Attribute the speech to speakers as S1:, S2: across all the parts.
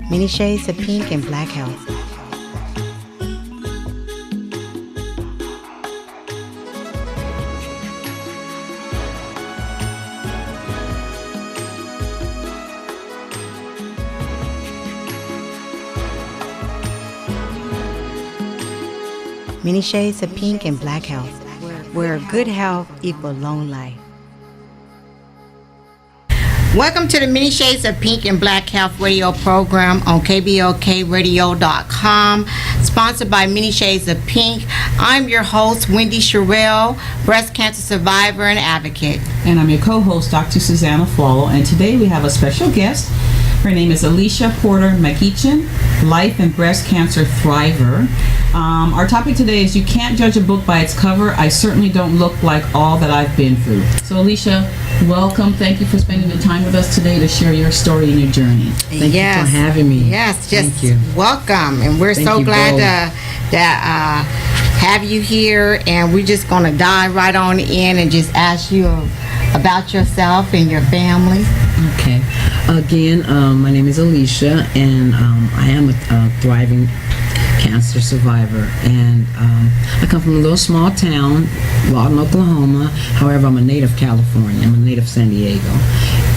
S1: Many shades of pink and black health. Many shades of pink and black health, where good health equals long life. Welcome to the Many Shades of Pink and Black Health radio program on KBOKradio.com, sponsored by Many Shades of Pink. I'm your host, Wendy Sherrill, breast cancer survivor and advocate.
S2: And I'm your co-host, Dr. Susanna Fallo, and today we have a special guest. Her name is Alisha Porter-McEachin, life and breast cancer thriver. Our topic today is you can't judge a book by its cover. I certainly don't look like all that I've been through. So Alisha, welcome. Thank you for spending the time with us today to share your story and your journey.
S3: Thank you for having me.
S1: Yes, just welcome. And we're so glad to have you here. And we're just going to dive right on in and just ask you about yourself and your family.
S3: Okay. Again, my name is Alisha, and I am a thriving cancer survivor, and I come from a little small town, Lawton, Oklahoma. However, I'm a native California. I'm a native San Diego.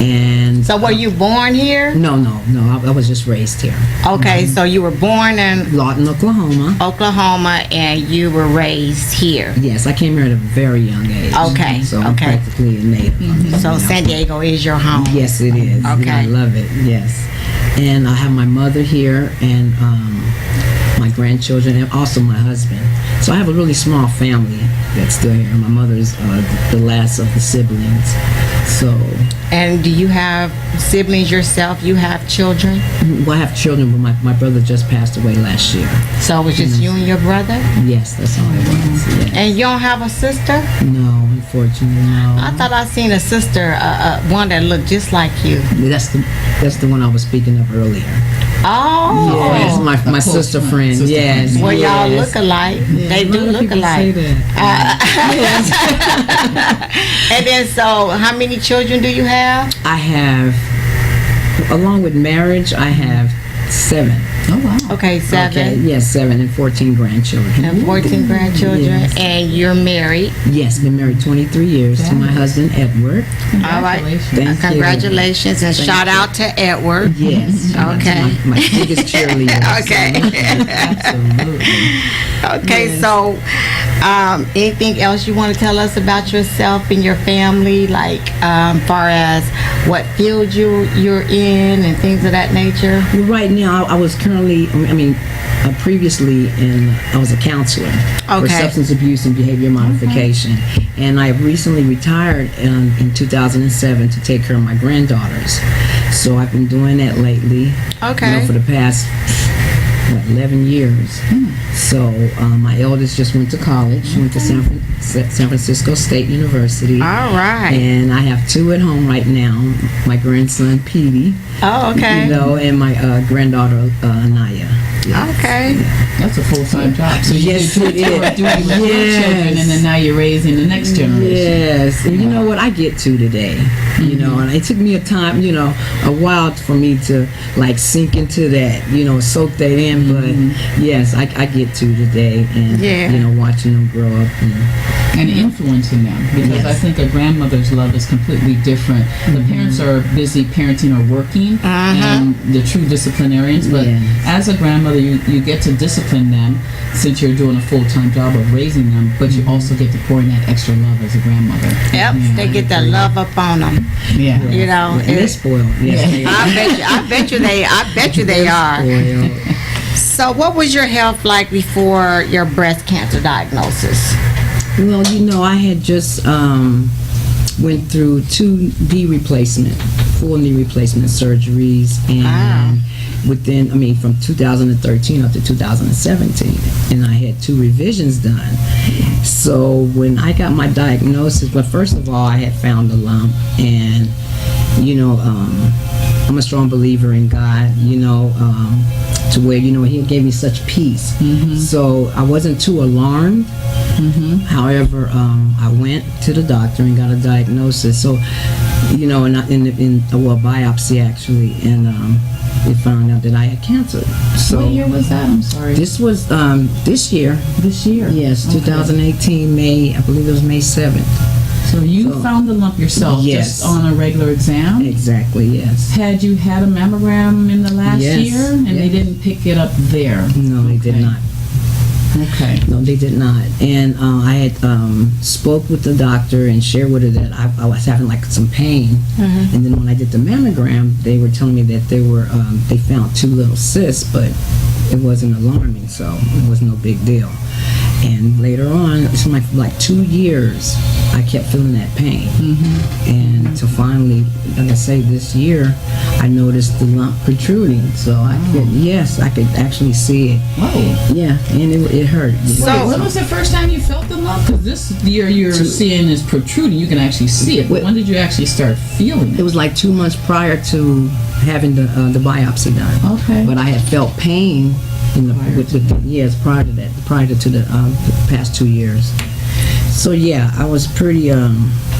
S3: And
S1: so were you born here?
S3: No. I was just raised here.
S1: Okay, so you were born in
S3: Lawton,
S1: Oklahoma, and you were raised here.
S3: Yes, I came here at a very young age.
S1: Okay,
S3: so I'm practically a native.
S1: So San Diego is your home.
S3: Yes, it is.
S1: Okay,
S3: and I love it. Yes, and I have my mother here, and my grandchildren, and also my husband. So I have a really small family that's still here. My mother is the last of the siblings. So.
S1: And do you have siblings yourself? You have children?
S3: Well, I have children, but my brother just passed away last year.
S1: So it was just you and your brother?
S3: Yes, that's all it was. Yes.
S1: And you don't have a sister?
S3: No, unfortunately, no.
S1: I thought I seen a sister, one that looked just like you.
S3: That's the one I was speaking of earlier.
S1: Oh,
S3: yes, my sister friend. Yes,
S1: well, y'all look alike.
S3: Yeah,
S1: they do look alike. And then, so how many children do you have?
S3: I have, along with marriage, I have 7.
S2: Oh, wow.
S1: Okay, 7.
S3: Okay, yes, 7 and 14 grandchildren.
S1: And 14 grandchildren. Yes. And you're married?
S3: Yes, been married 23 years to my husband, Edward.
S1: All right. Congratulations. And shout out to Edward.
S3: Yes.
S1: Okay.
S3: My biggest cheerleader.
S1: Okay.
S2: Absolutely.
S1: Okay, yes. So anything else you want to tell us about yourself and your family, like far as what field you're in and things of that nature?
S3: Right now, I was previously I was a counselor for substance abuse and behavior modification. And I recently retired in 2007 to take care of my granddaughters. So I've been doing that lately.
S1: Okay.
S3: For the past 11 years. So my eldest just went to college. She went to San Francisco State University.
S1: All right.
S3: And I have 2 at home right now. My grandson Petey.
S1: Oh, okay.
S3: And my granddaughter Anaya.
S1: Yes. Okay.
S2: That's a full-time job. So
S3: yes, it is.
S2: Doing with your children, and then now you're raising the next generation.
S3: Yes. And you know what? I get to today. You know, and it took me a while for me to sink into that, soak that in. But yes, I get to today, and watching them grow up
S2: and influencing them, because I think a grandmother's love is completely different. The parents are busy parenting or working, and the true disciplinarians. But as a grandmother, you get to discipline them since you're doing a full-time job of raising them, but you also get to pour in that extra love as a grandmother.
S1: Yep, they get that love up on them.
S2: Yeah,
S1: you know,
S3: and they're spoiled. Yes,
S1: I bet you they are. So, what was your health like before your breast cancer diagnosis?
S3: Well, I had just went through 2 full knee replacement surgeries, and from 2013 up to 2017, and I had 2 revisions done. So when I got my diagnosis, well, first of all, I had found a lump, and I'm a strong believer in God. to where, he gave me such peace. So I wasn't too alarmed. However, I went to the doctor and got a diagnosis. So, and biopsy actually, and they found out that I had cancer. So
S2: what year was that? I'm sorry.
S3: This was this year.
S2: This year?
S3: Yes,
S2: Okay.
S3: 2018, May, I believe it was May 7th.
S2: So you found the lump yourself
S3: Yes.
S2: just on a regular exam?
S3: Exactly, yes.
S2: Had you had a mammogram in the last
S3: Yes,
S2: year? And they
S3: yes.
S2: didn't pick it up there?
S3: No, they did
S2: Okay.
S3: not.
S2: Okay.
S3: No, they did not. And I had spoke with the doctor and shared with her that I was having like some pain. And then when I did the mammogram, they were telling me that they found 2 little cysts, but it wasn't alarming, so it was no big deal. And later on, it's like 2 years, I kept feeling that pain. And to finally, like I say, this year, I noticed the lump protruding. So I could actually see it.
S2: Whoa.
S3: Yeah, and it hurt.
S2: So when was the first time you felt the lump? Because this year you're seeing is protruding. You can actually see it. But when did you actually start feeling
S3: It
S2: it?
S3: was like 2 months prior to having the biopsy done.
S2: Okay.
S3: But I had felt pain in the prior to that, prior to the past 2 years. So yeah, I was pretty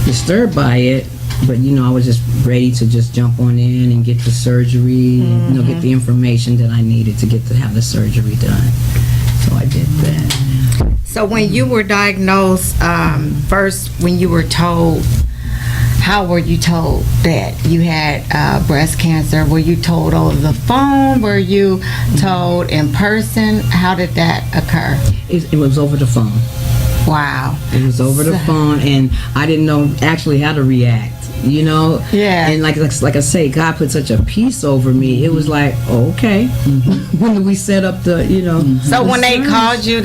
S3: disturbed by it, but I was just ready to just jump on in and get the surgery, get the information that I needed to have the surgery done. So I did that.
S1: So when you were diagnosed, first when you were told, how were you told that you had breast cancer? Were you told over the phone? Were you told in person? How did that occur?
S3: It was over the phone.
S1: Wow.
S3: It was over the phone, and I didn't know actually how to react.
S1: Yeah.
S3: And like I say, God put such a peace over me. It was like, okay, when we set up the,
S1: So when they
S3: surgery.
S1: called you,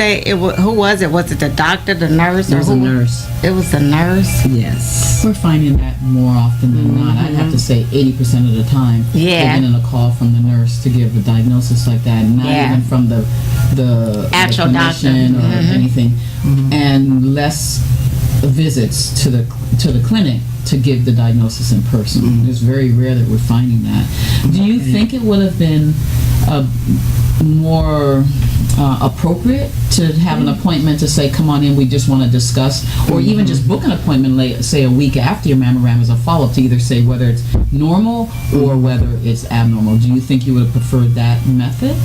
S1: who was it? Was it the doctor, the nurse,
S3: It
S1: or
S3: was a
S1: who?
S3: nurse.
S1: It was the nurse.
S3: Yes.
S2: We're finding that more often than not. I'd have to say 80% of the time.
S1: Yeah.
S2: We're getting a call from the nurse to give a diagnosis like that, not
S1: Yeah.
S2: even from the
S1: Actual doctor.
S2: clinician or anything, and less visits to the clinic to give the diagnosis in person. It's very rare that we're finding that. Do you think it would have been more appropriate to have an appointment to say, come on in, we just want to discuss, or even just book an appointment late, say a week after your mammogram as a follow-up to either say whether it's normal or whether it's abnormal? Do you think you would have preferred that method?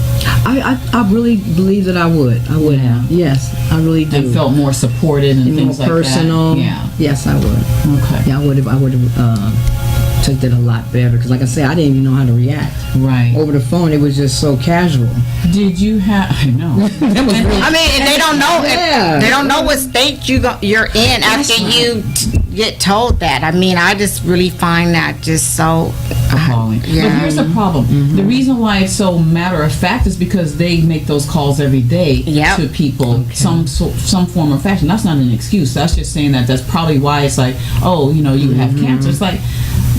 S3: I really believe that I would. I would have. Yes, I really do.
S2: And felt more supported and things
S3: more
S2: like
S3: personal.
S2: that? Yeah.
S3: Yes, I would.
S2: Okay.
S3: Yeah, I would have took that a lot better, because like I say, I didn't even know how to react.
S2: Right.
S3: Over the phone, it was just so casual.
S2: Did you have? I know.
S3: That was really.
S1: I mean, and they don't know.
S3: Yeah.
S1: They don't know what state you're in after you get told that. I mean, I just really find that just so
S2: Appalling.
S1: Yeah.
S2: But here's the problem. The reason why it's so matter of fact is because they make those calls every day
S1: Yep.
S2: to people, some form or fashion. That's not an excuse. That's just saying that's probably why it's like, oh, you have cancer. It's like,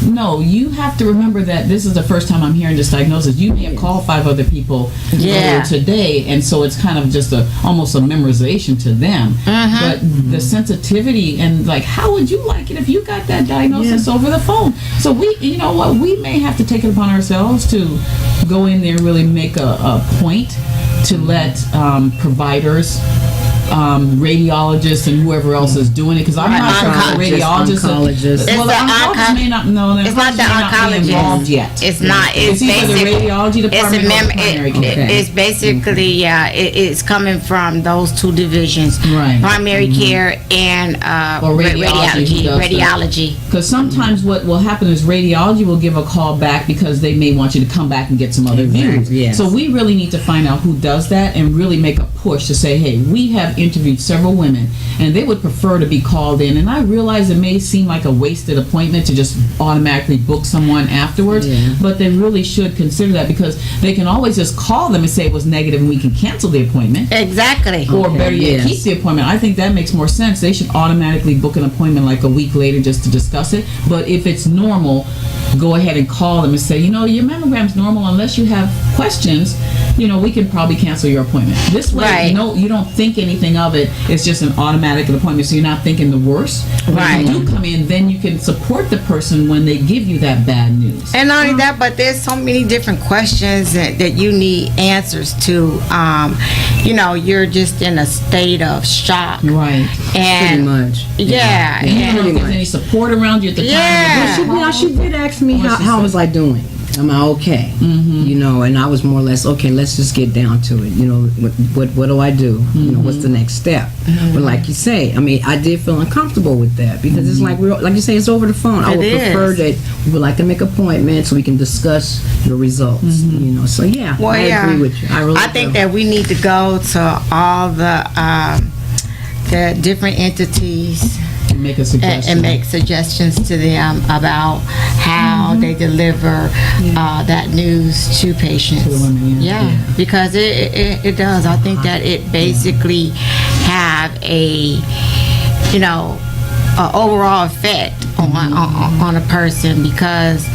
S2: no, you have to remember that this is the first time I'm hearing this diagnosis. You may have called 5 other people earlier today, and so it's kind of just almost a memorization to them. But the sensitivity and like, how would you like it if you got that diagnosis over the phone? So we may have to take it upon ourselves to go in there and really make a point to let providers, radiologists, and whoever else is doing it, because I'm not sure how radiologists.
S3: Oncologists.
S2: Well, the oncologist may not know.
S1: It's not the
S2: oncologist be involved yet.
S1: It's not. It's
S2: either the
S1: basic.
S2: radiology department or the primary care.
S1: It's basically it's coming from those 2 divisions,
S2: Right.
S1: primary care and
S2: Or radiology, who does
S1: radiology.
S2: Because sometimes what will happen is radiology will give a call back because they may want you to come back and get some other views.
S3: Yes.
S2: So we really need to find out who does that and really make a push to say, hey, we have interviewed several women and they would prefer to be called in. And I realize it may seem like a wasted appointment to just automatically book someone afterwards, but they really should consider that, because they can always just call them and say it was negative and we can cancel the appointment.
S1: Exactly.
S2: Or better yet, keep the appointment. I think that makes more sense. They should automatically book an appointment like a week later just to discuss it. But if it's normal, go ahead and call them and say, your mammogram's normal unless you have questions. we can probably cancel your appointment. This way,
S1: Right.
S2: you don't think anything of it. It's just an automatic appointment, so you're not thinking the worst.
S1: Right.
S2: When you do come in, then you can support the person when they give you that bad news.
S1: And not only that, but there's so many different questions that you need answers to. You're just in a state of shock.
S2: Right.
S1: And
S3: Pretty much.
S1: Yeah.
S2: And you don't know if
S3: pretty
S2: there's
S3: much.
S2: any support around you at the
S1: Yeah.
S2: time.
S3: She did ask me
S2: What she
S3: how
S2: said?
S3: was I doing. Am I okay? And I was more or less okay. Let's just get down to it. What do I do? What's the next step? But like you say, I did feel uncomfortable with that because it's like like you say, it's over the phone. I would prefer that we would like to make appointments so we can discuss your results. So yeah,
S1: Well,
S3: I agree with you. I
S1: think that we need to go to all the different entities
S2: Make a suggestion.
S1: and make suggestions to them about how they deliver that news to patients.
S2: To the women, yeah.
S1: Because it does. I think that it basically have a overall effect on a person, because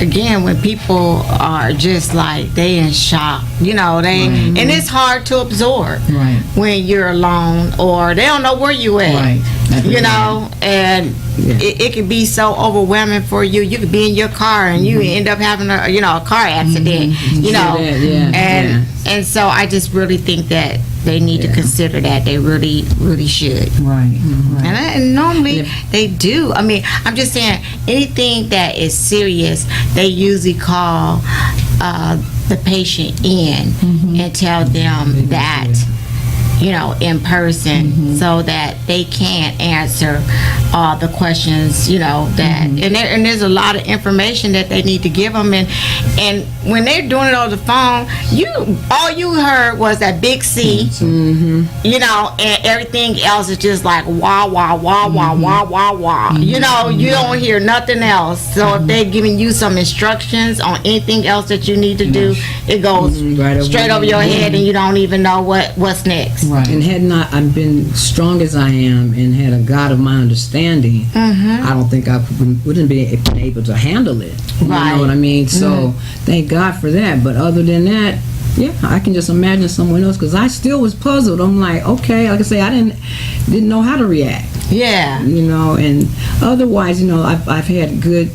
S1: again, when people are just like they in shock, and it's hard to absorb
S2: Right.
S1: when you're alone or they don't know where you at.
S2: Right.
S1: And it could be so overwhelming for you. You could be in your car and you end up having a car accident. And so I just really think that they need to consider that. They really, really should.
S2: Right.
S1: And normally they do. I'm just saying, anything that is serious, they usually call the patient in and tell them that, in person, so that they can answer all the questions, that, and there's a lot of information that they need to give them, and when they're doing it on the phone, all you heard was that big C, and everything else is just like wah wah wah wah wah wah wah. You don't hear nothing else. So if they're giving you some instructions on anything else that you need to do, it goes straight over your head, and you don't even know what's next.
S2: Right.
S3: And had not I been strong as I am and had a God of my understanding, I don't think I wouldn't be able to handle it. You know what I mean? So thank God for that. But other than that, yeah, I can just imagine someone else, because I still was puzzled. I'm like, okay, like I say, I didn't know how to react.
S1: Yeah.
S3: And otherwise, I've had good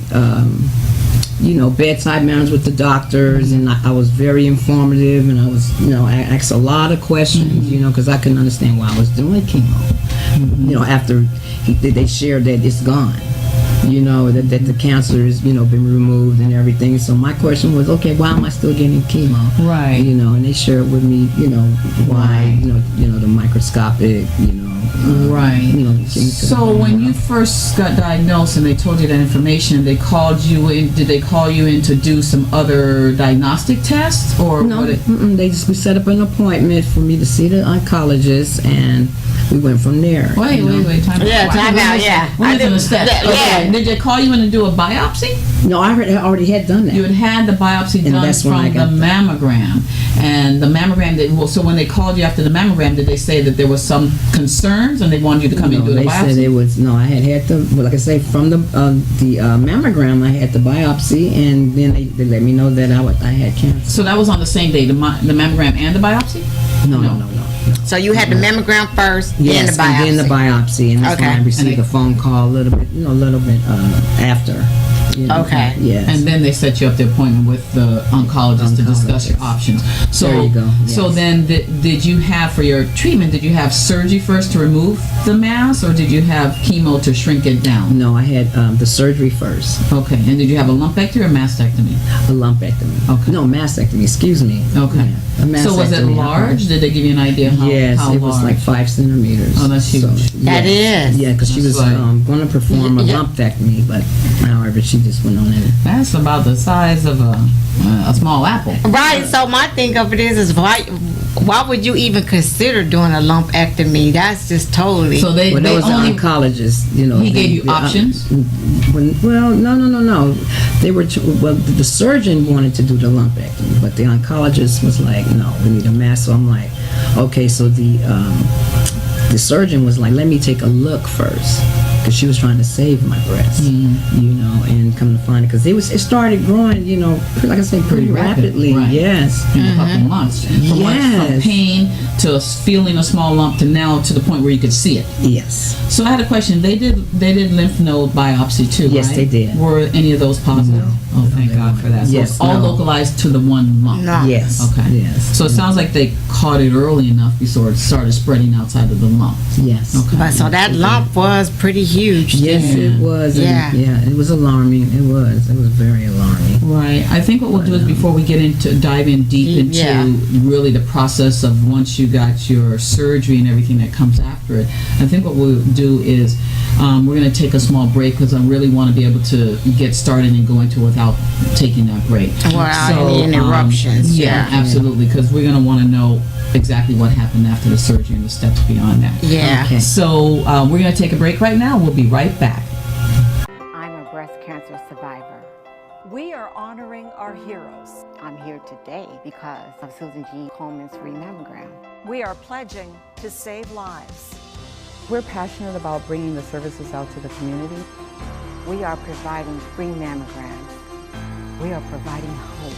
S3: bedside manners with the doctors, and I was very informative, and I was, I asked a lot of questions, because I couldn't understand why I was doing chemo. After they shared that it's gone, that the cancer has, been removed and everything. So my question was, okay, why am I still getting chemo?
S2: Right.
S3: And they shared with me, why, the microscopic,
S2: Right. So when you first got diagnosed and they told you that information, they called you in. Did they call you in to do some other diagnostic tests, or
S3: No, we set up an appointment for me to see the oncologist, and we went from there.
S2: Wait, time out.
S1: Yeah, time out, yeah.
S2: We're missing a step.
S1: Yeah.
S2: Okay. Did they call you in to do a biopsy?
S3: No, I already had done that.
S2: You had the biopsy
S3: And
S2: done
S3: that's when I
S2: from the
S3: got
S2: mammogram, and the mammogram. So when they called you after the mammogram, did they say that there was some concerns and they wanted you to come in and do the
S3: they
S2: biopsy?
S3: said it was I had the like I say, from the mammogram I had the biopsy, and then they let me know that I had cancer.
S2: So that was on the same day, the mammogram and the biopsy?
S3: No.
S1: So you had the mammogram first,
S3: Yes,
S1: then the biopsy.
S3: and then the biopsy, and that's when I received a phone call a little bit after.
S1: Okay.
S3: Yes.
S2: And then they set you up the appointment with the oncologist to discuss your options. So,
S3: There you go, yes.
S2: So then, did you have, for your treatment, did you have surgery first to remove the mass, or did you have chemo to shrink it down?
S3: No, I had the surgery first.
S2: Okay. And did you have a lumpectomy or mastectomy?
S3: A lumpectomy.
S2: Okay.
S3: No, mastectomy. Excuse me.
S2: Okay.
S3: Yeah, a
S2: So was it
S3: mastectomy.
S2: large? Did they give you an idea how,
S3: Yes,
S2: how
S3: it
S2: large?
S3: was like 5 centimeters.
S2: Oh, that's huge.
S1: That is.
S3: Yeah, because she
S2: That's
S3: was
S2: right.
S3: going to perform a
S1: Yeah.
S3: lumpectomy, but however, she just went on and.
S2: That's about the size of a small apple.
S1: Right. So my thing of it is why would you even consider doing a lumpectomy? That's just totally.
S2: So they
S3: Well, that was
S2: only
S3: the oncologist,
S2: he gave you options.
S3: No. They were the surgeon wanted to do the lumpectomy, but the oncologist was like, no, we need a mass. So I'm like, okay. So the surgeon was like, let me take a look first, because she was trying to save my breast, you know, and come to find it, because it started growing, you know, like I say, pretty rapidly.
S2: Right.
S3: Yes.
S2: In a couple months. From pain to feeling a small lump to now to the point where you could see it.
S3: Yes.
S2: So I had a question. They did lymph node biopsy too,
S3: Yes,
S2: right?
S3: they did.
S2: Were any of those positive?
S3: No.
S2: Oh, thank God for that. So
S3: Yes,
S2: it's all
S3: no.
S2: localized to the one lump.
S1: No.
S3: Yes.
S2: Okay.
S3: Yes.
S2: So it sounds like they caught it early enough before it started spreading outside of the lump.
S3: Yes.
S2: Okay.
S1: But so that lump was pretty huge.
S3: Yes,
S1: then.
S3: it was.
S1: Yeah.
S3: And, yeah, it was alarming. It was very alarming.
S2: Right. I think what we'll do is before we dive in deep into
S1: Yeah.
S2: really the process of once you got your surgery and everything that comes after it, I think what we'll do is we're going to take a small break because I really want to be able to get started and go into it without taking that break.
S1: Without any interruptions.
S2: Yeah,
S1: Yeah.
S2: absolutely, because we're going to want to know exactly what happened after the surgery and the steps beyond that.
S1: Yeah.
S3: Okay.
S2: So we're going to take a break right now. We'll be right back.
S1: I'm a breast cancer survivor.
S4: We are honoring our heroes.
S1: I'm here today because of Susan G. Coleman's free mammogram.
S4: We are pledging to save lives.
S5: We're passionate about bringing the services out to the community.
S1: We are providing free mammograms. We are providing hope.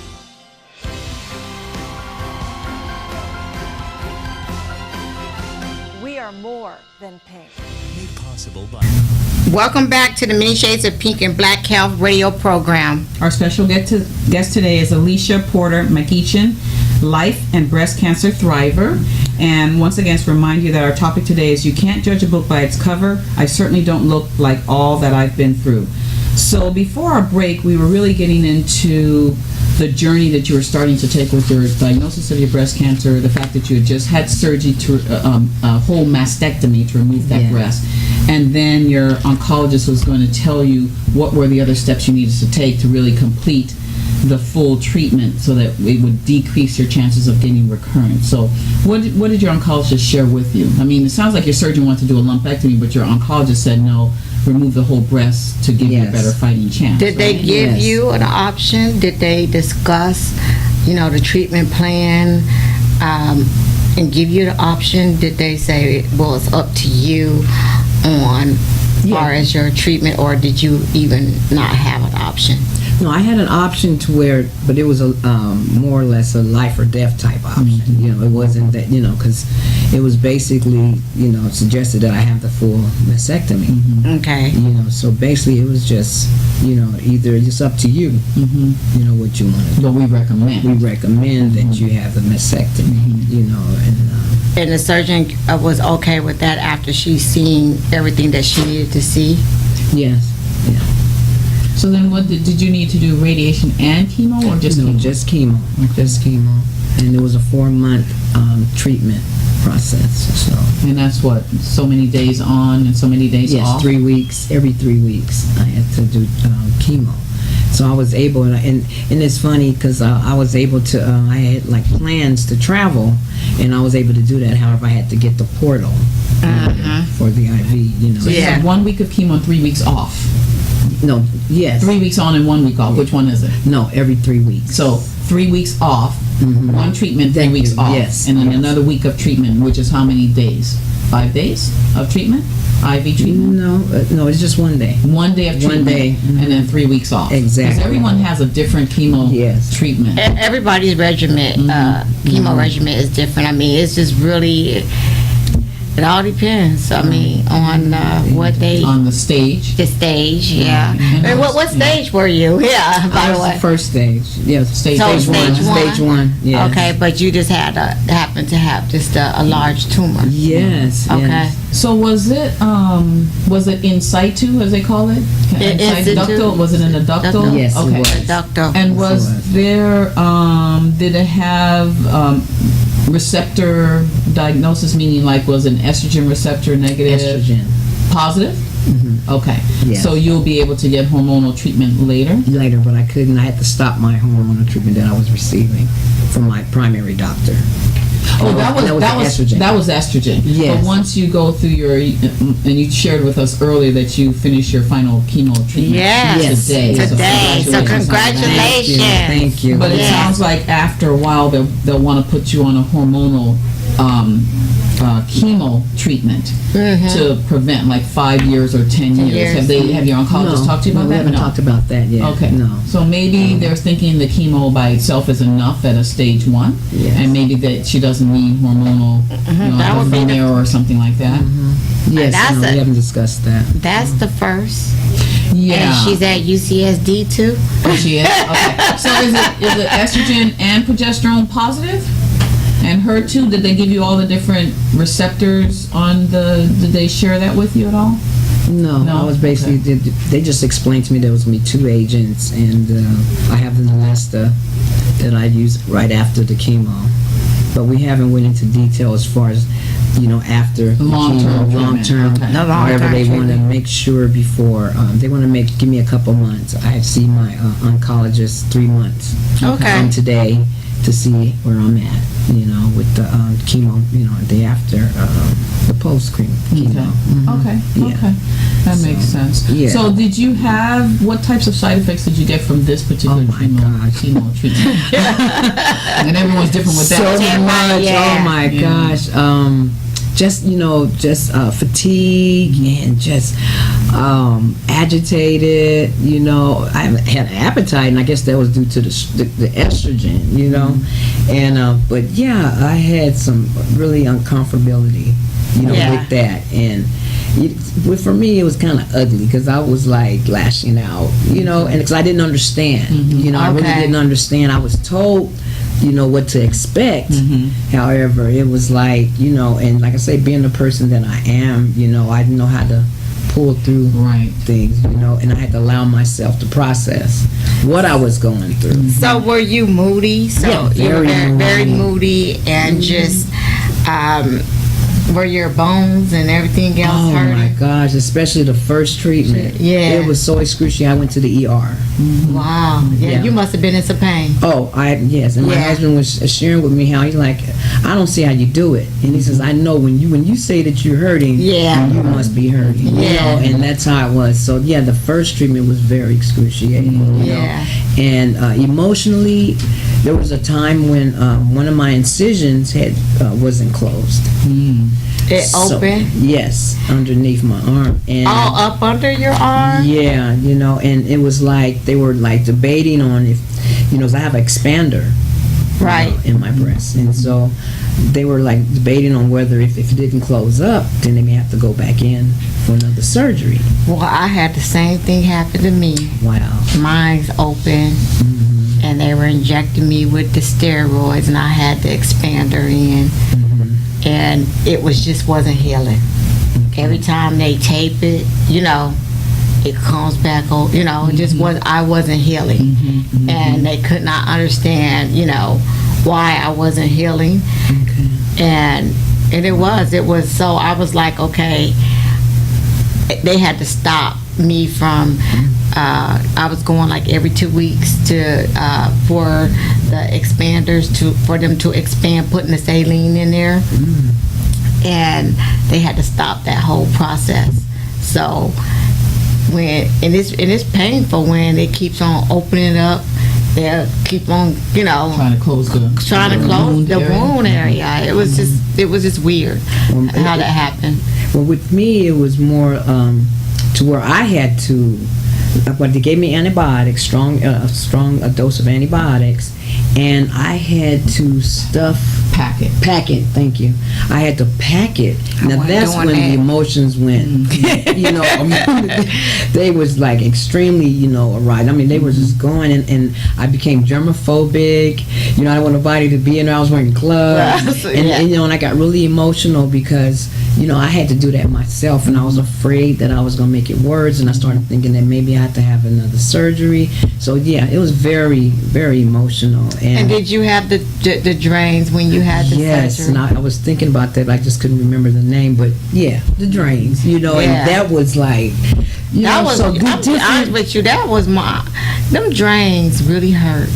S4: We are more than pink.
S6: Made possible by
S1: Welcome back to the Many Shades of Pink and Black Health radio program.
S2: Our special guest today is Alisha Porter-McEachin, life and breast cancer thriver. And once again, to remind you that our topic today is you can't judge a book by its cover. I certainly don't look like all that I've been through. So before our break, we were really getting into the journey that you were starting to take with your diagnosis of your breast cancer, the fact that you had just had surgery to a whole mastectomy to remove that breast, and then your oncologist was going to tell you what were the other steps you needed to take to really complete the full treatment so that it would decrease your chances of getting recurrence. So what did your oncologist share with you? I mean, it sounds like your surgeon wanted to do a lumpectomy, but your oncologist said no, remove the whole breast to give you a better fighting chance.
S1: Did they
S2: right?
S1: give you an option? Did they discuss, the treatment plan and give you the option? Did they say, well, it's up to you on far as your treatment, or did you even not have an option?
S3: No, I had an option to where, but it was a more or less a life or death type option. It wasn't that, because it was basically, suggested that I have the full mastectomy.
S1: Okay.
S3: So basically it was just, either it's up to you, what you want to do.
S2: But we recommend.
S3: We recommend that you have the mastectomy,
S1: And the surgeon was okay with that after she's seen everything that she needed to see?
S3: yes, yeah.
S2: So then what did you need to do, radiation and chemo or just
S3: No,
S2: chemo?
S3: just chemo. Just chemo. And it was a 4-month treatment process. So
S2: And that's what, so many days on and so many days
S3: yes,
S2: off?
S3: 3 weeks. Every 3 weeks, I had to do chemo. So I was able, and it's funny because I was able to. I had like plans to travel, and I was able to do that. However, I had to get the portal for the IV.
S2: So you have 1 week of chemo and 3 weeks off.
S3: No. Yes.
S2: 3 weeks on and 1 week off. Which one is it?
S3: No. Every 3 weeks.
S2: So 3 weeks off, one treatment, 3
S3: Thank
S2: weeks
S3: you.
S2: off,
S3: Yes,
S2: and then
S3: yes.
S2: another week of treatment, which is how many days? 5 days of treatment? IV treatment?
S3: No, it's just 1 day.
S2: 1 day of treatment,
S3: 1 day.
S2: and then 3 weeks off.
S3: Exactly.
S2: Because everyone has a different chemo
S3: Yes.
S2: treatment.
S1: Everybody's regimen, chemo regimen is different. I mean, it's just really, it all depends. I mean, on what they,
S2: On the stage.
S1: the stage, yeah.
S2: And
S1: And what stage were you? Yeah, by
S3: That
S1: the
S3: was
S1: way.
S3: the first stage. Yes.
S2: Stage
S1: So
S2: one.
S1: stage one?
S3: Stage 1. Yes.
S1: Okay, but you just happened to have just a large tumor.
S3: Yes.
S1: Okay.
S3: Yes.
S2: So was it in situ, as they call it?
S1: In
S2: Inside
S1: situ.
S2: ductal? Was it in the ductal?
S1: Ductal.
S3: Yes, it
S2: Okay.
S3: was.
S1: Ductal.
S2: And was
S3: Yes, it
S2: there, did it have receptor diagnosis, meaning like was an estrogen receptor negative?
S3: Estrogen.
S2: Positive? Okay.
S3: Yes.
S2: So you'll be able to get hormonal treatment later?
S3: Later, but I couldn't. I had to stop my hormonal treatment that I was receiving from my primary doctor.
S2: Oh, that was estrogen.
S3: Yes.
S2: But once you go through and you shared with us earlier that you finished your final chemo treatment
S1: Yes,
S2: today.
S1: today. So congratulations.
S3: Thank you.
S2: But it
S1: Yes.
S2: sounds like after a while they'll want to put you on a hormonal chemo treatment to prevent like 5 years or 10 years. Have your oncologist talked to you about
S3: we
S2: that?
S3: haven't talked about that yet.
S2: Okay.
S3: No.
S2: So maybe they're thinking the chemo by itself is enough at a stage 1,
S3: Yes.
S2: and maybe that she doesn't need hormonal,
S1: That would be
S2: there or something like that.
S3: Yes,
S1: That's
S3: no,
S1: a-
S3: we haven't discussed that.
S1: That's the first.
S2: Yeah.
S1: And she's at UCSD too.
S2: Oh, she is? Okay. So is it estrogen and progesterone positive? And HER2, did they give you all the different receptors on did they share that with you at all?
S3: No,
S2: No?
S3: I was basically, they just explained to me there was going to be 2 agents, and I have the Neulasta that I use right after the chemo. But we haven't went into detail as far as, after the
S2: Long-term
S3: chemo, long-term,
S2: treatment. Okay.
S1: The
S3: however
S1: long-term
S3: they want to
S1: treatment.
S3: make sure before, they want to give me a couple months. I have to see my oncologist 3 months
S1: Okay.
S3: from today to see where I'm at, with the chemo, the after, the post-chemo.
S2: Okay.
S3: Yeah.
S2: Okay. That makes sense.
S3: yeah.
S2: So did you have, what types of side effects did you get from this particular
S3: Oh my gosh.
S2: chemo treatment? And everyone's different with
S3: So
S2: that.
S3: much.
S1: Yeah.
S3: Oh my
S2: Yeah.
S3: gosh. Just fatigue and just agitated. I had an appetite, and I guess that was due to the estrogen. And but yeah, I had some really uncomfortability.
S1: Yeah.
S3: With that, and for me it was kind of ugly because I was like lashing out. And because I didn't understand. I really
S1: Okay.
S3: didn't understand. I was told what to expect. However, it was like, and like I say, being the person that I am, I didn't know how to pull through
S2: Right.
S3: things, and I had to allow myself to process what I was going through.
S1: So were you moody? So
S3: Yeah,
S1: you were
S3: very
S1: very
S3: moody.
S1: moody and just were your bones and everything else
S3: Oh
S1: hurting?
S3: my gosh, especially the first treatment.
S1: Yeah.
S3: It was so excruciating. I went to the ER.
S1: Wow. Yeah,
S3: Yeah.
S1: you must have been in some pain.
S3: Oh, yes, and my
S1: Yeah.
S3: husband was sharing with me how he's like, I don't see how you do it, and he says, I know when you say that you're hurting,
S1: Yeah.
S3: you must be hurting,
S1: Yeah.
S3: and that's how it was. So yeah, the first treatment was very excruciating,
S1: Yeah.
S3: and emotionally, there was a time when one of my incisions wasn't closed.
S1: It
S3: So-
S1: opened
S3: Yes, underneath my arm, and
S1: all up under your arm?
S3: yeah, and it was like they were like debating on if, 'cause I have an expander,
S1: Right.
S3: in my breast, and so they were like debating on whether if it didn't close up, then they may have to go back in for another surgery.
S1: Well, I had the same thing happen to me.
S3: Wow.
S1: Mine's open, and they were injecting me with the steroids, and I had the expander in, and it wasn't healing. Every time they tape it, it comes back. It just was. I wasn't healing, and they could not understand, why I wasn't healing, and it was. So I was like, okay, they had to stop me from. I was going like every 2 weeks to for the expanders for them to expand, putting the saline in there, and they had to stop that whole process. So it's painful when it keeps on opening up. They'll keep on,
S2: Trying to close the
S1: wound area. It was just weird how that happened.
S3: Well, with me, it was more to where I had to. But they gave me antibiotics, a strong dose of antibiotics, and I had to
S2: pack it.
S3: Thank you. I had to pack it. Now
S1: wasn't
S3: that's
S1: doing
S3: when the
S1: that.
S3: emotions went. They was like extremely, right. I mean, they were just going, and I became germophobic. I didn't want nobody to be in there. I was wearing gloves, and I got really emotional because I had to do that myself, and I was afraid that I was gonna make it worse, and I started thinking that maybe I had to have another surgery. So yeah, it was very, very emotional.
S1: And did you have the drains when you had the
S3: yes,
S1: surgery?
S3: and I was thinking about that. I just couldn't remember the name, but yeah, the drains. And that was like,
S1: That was.
S3: so
S1: I'm be honest with you. That was them drains really hurt.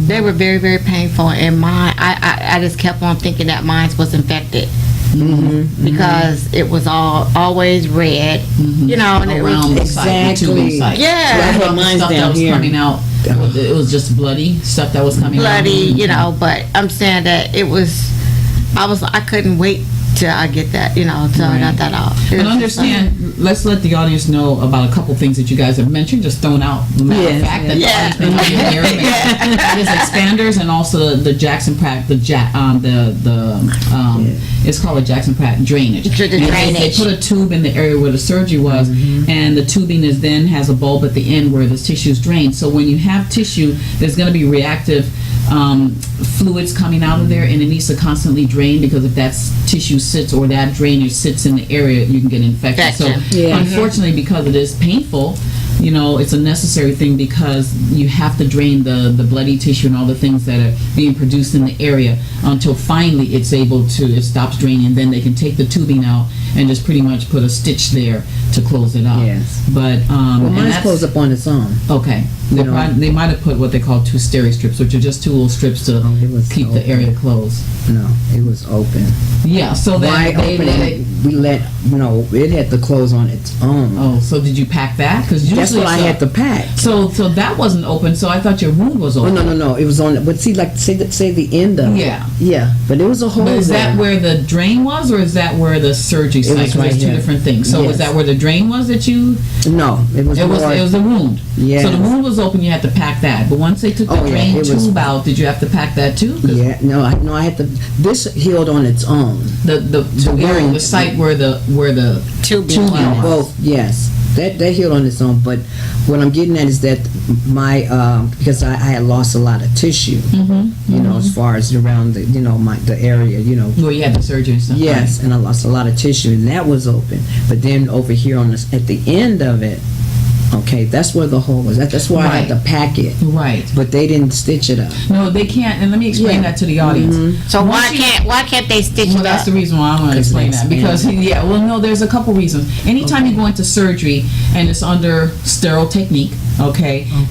S1: They were very, very painful, and I just kept on thinking that mine was infected. Because it was always red, and it
S2: Around
S1: was
S2: the side, the tubing side.
S1: Yeah.
S2: So I
S3: Well,
S2: thought the
S3: mine's
S2: stuff
S3: down
S2: that was
S3: here.
S2: coming out, it was just bloody stuff that was coming
S1: bloody,
S2: out.
S1: but I'm saying that it was I couldn't wait till I get that, till I got that off.
S2: And understand, let's let the audience know about a couple things that you guys have mentioned, just thrown out. Matter of fact, that the audience may not be aware of. It is expanders and also the Jackson Pratt, it's called a Jackson Pratt drainage. And they put a tube in the area where the surgery was, and the tubing then has a bulb at the end where the tissue is drained. So when you have tissue, there's going to be reactive fluids coming out of there, and it needs to constantly drain, because if that tissue sits or that drainage sits in the area, you can get infection. So unfortunately, because it is painful, it's a necessary thing, because you have to drain the bloody tissue and all the things that are being produced in the area until finally it stops draining, and then they can take the tubing out and just pretty much put a stitch there to close it up.
S3: Yes.
S2: But
S3: mine's closed up on its own.
S2: Okay. They might have put what they call 2 steri-strips, which are just 2 little strips to keep the area closed.
S3: No, it was open.
S2: Yeah, so
S3: Wide open, it had to close on its own.
S2: Oh, so did you pack that? Because
S3: that's what I had to pack.
S2: So that wasn't open. So I thought your wound was open.
S3: Oh, no, it was on. But see, say the end of it. Yeah, but it was a hole.
S2: But is that where the drain was, or is that where the surgery site?
S3: It was right
S2: There's 2 different things. So was that where the drain was that you?
S3: No, it was. It
S2: was the wound.
S3: Yeah.
S2: So the wound was open. You had to pack that. But once they took the drain tube out, did you have to pack that too?
S3: Yeah. No, I had to. This healed on its own.
S2: The site where the tubing was.
S3: Both. Yes. That healed on its own, but what I'm getting at is that my because I had lost a lot of tissue, as far as around the the area,
S2: where you had the surgery and stuff.
S3: Yes, and I lost a lot of tissue, and that was open. But then over here at the end of it, okay, that's where the hole was. That's why I had to pack it.
S2: Right.
S3: But they didn't stitch it up.
S2: No, they can't. And let me explain that to the audience.
S1: So why can't they stitch it up?
S2: That's the reason why I want to explain that. Because there's a couple reasons. Anytime you go into surgery and it's under sterile technique,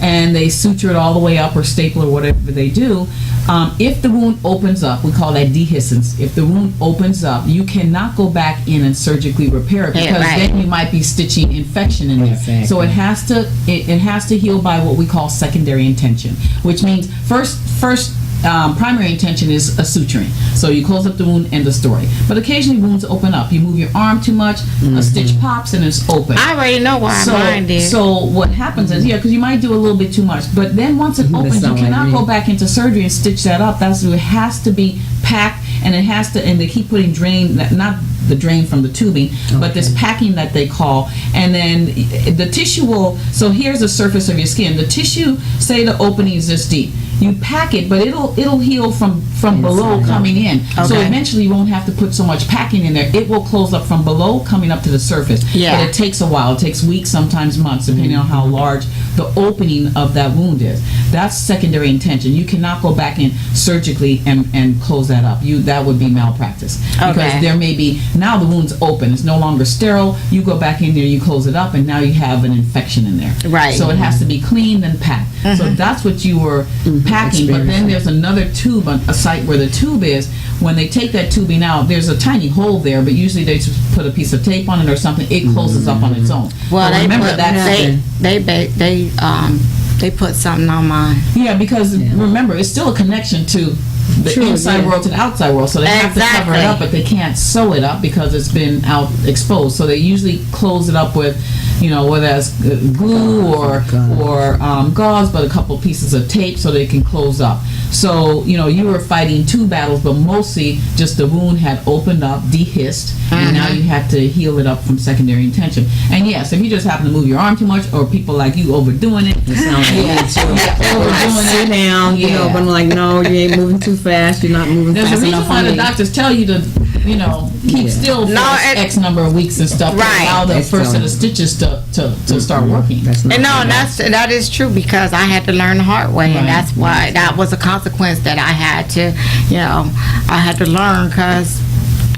S2: and they suture it all the way up or staple or whatever they do, if the wound opens up, we call that dehiscence. If the wound opens up, you cannot go back in and surgically repair it, because then you might be stitching infection in there.
S3: Exactly.
S2: So it has to heal by what we call secondary intention, which means first primary intention is a suturing. So you close up the wound, end of story. But occasionally wounds open up. You move your arm too much, a stitch pops and it's open.
S1: I already know why mine did.
S2: So what happens is, because you might do a little bit too much, but then once it opens, you cannot go back into surgery and stitch that up. It has to be packed, and and they keep putting drain, not the drain from the tubing, but this packing that they call, and then the tissue so here's the surface of your skin. The tissue, say the opening is this deep. You pack it, but it'll heal from below coming in. So eventually you won't have to put so much packing in there. It will close up from below coming up to the surface. Yeah. But it takes a while. It takes weeks, sometimes months, depending on how large the opening of that wound is. That's secondary intention. You cannot go back in surgically and close that up. That would be malpractice. Because there may be, now the wound's open. It's no longer sterile. You go back in there, you close it up, and now you have an infection in there.
S1: Right.
S2: So it has to be cleaned and packed. So that's what you were packing. But then there's another tube, a site where the tube is. When they take that tubing out, there's a tiny hole there, but usually they just put a piece of tape on it or something. It closes up on its own.
S1: Well, they put something on mine.
S2: Yeah, because remember, it's still a connection to the inside world to the outside world, so they have to cover it up, but they can't sew it up because it's been out exposed. So they usually close it up with, whether that's glue or gauze, but a couple pieces of tape so they can close up. So you were fighting 2 battles, but mostly just the wound had opened up, dehisced, and now you had to heal it up from secondary intention. And yes, if you just happen to move your arm too much, or people like you overdoing it,
S3: overdoing it down, but I'm like, no, you ain't moving too fast. You're not moving fast enough.
S2: There's a reason why the doctors tell you to, keep still for X number of weeks and stuff, to allow the first set of stitches to start working.
S1: That is true, because I had to learn the hard way, and that's why that was a consequence that I had to, I had to learn, because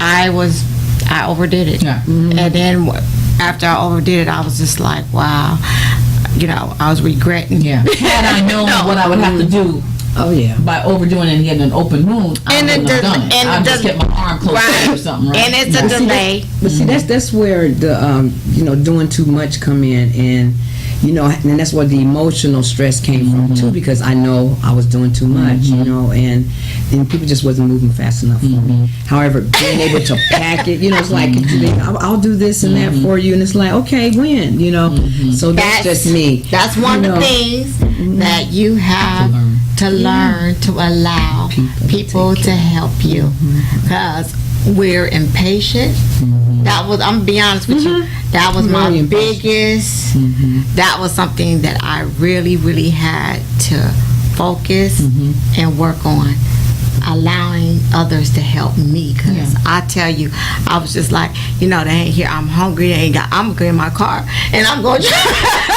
S1: I overdid it. Yeah. And then after I overdid it, I was just like, wow, I was regretting.
S2: Yeah. Had I known what I would have to do.
S3: Oh yeah!
S2: By overdoing it and getting an open wound, I wouldn't have done it. I'd just get my arm closed or something, right?
S1: And it's a delay.
S3: But see, that's where the doing too much come in, and and that's where the emotional stress came from too, because I know I was doing too much, and and people just wasn't moving fast enough for me. However, being able to pack it, it's like, I'll do this and that for you, and it's like, okay, when, so that's just me.
S1: That's one of the things that you have to learn to allow people to help you, because we're impatient. That was, I'm gonna be honest with you, that was my biggest, that was something that I really, really had to focus and work on, allowing others to help me, because I tell you, I was just like, they ain't here, I'm hungry, I'm going in my car and I'm going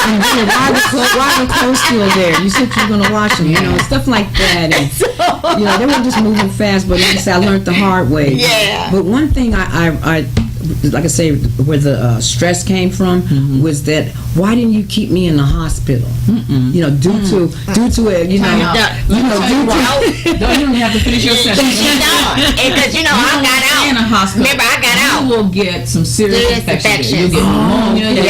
S3: why the clothes still there? You said you were going to wash them, stuff like that. And, they weren't just moving fast, but like I said, I learned the hard way. But one thing I like I say, where the stress came from was that, why didn't you keep me in the hospital? Due to it,
S2: you don't have to finish your sentence.
S1: Because I got out.
S2: In a hospital.
S1: Remember, I got out.
S2: You will get some serious infections. You'll get pneumonia. The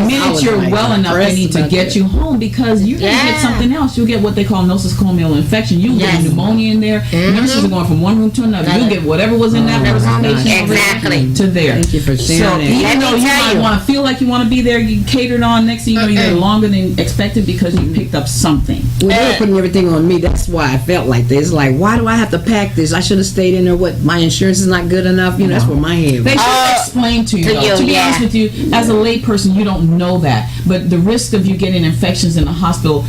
S2: minute you're well enough, they need to get you home, because you're going to get something else. You'll get what they call nosocomial infection. You'll get pneumonia in there. Nurses are going from one room to another. You'll get whatever was in that person's patient to there.
S3: Thank you for sharing
S2: so
S3: that.
S2: even though you might want to feel like you want to be there, you catered on. Next thing you know, you're there longer than expected because you picked up something.
S3: Well, they were putting everything on me. That's why I felt like this. Like, why do I have to pack this? I should have stayed in there. What, my insurance is not good enough? That's where my head was.
S2: They should explain to you, though. To be honest with you, as a lay person, you don't know that. But the risk of you getting infections in the hospital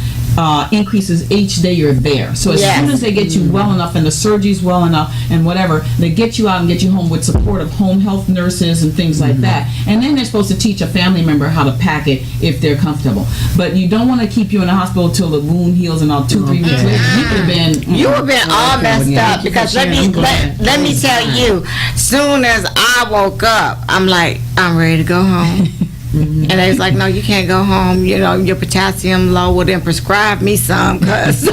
S2: increases each day you're there. So as soon as they get you well enough and the surgery's well enough and whatever, they get you out and get you home with support of home health nurses and things like that. And then they're supposed to teach a family member how to pack it if they're comfortable. But you don't want to keep you in the hospital till the wound heals and all 2-3 weeks later. You would have been
S1: all messed up, because let me tell you, soon as I woke up, I'm like, I'm ready to go home. And they was like, no, you can't go home. Your potassium low. Well, then prescribe me some, cause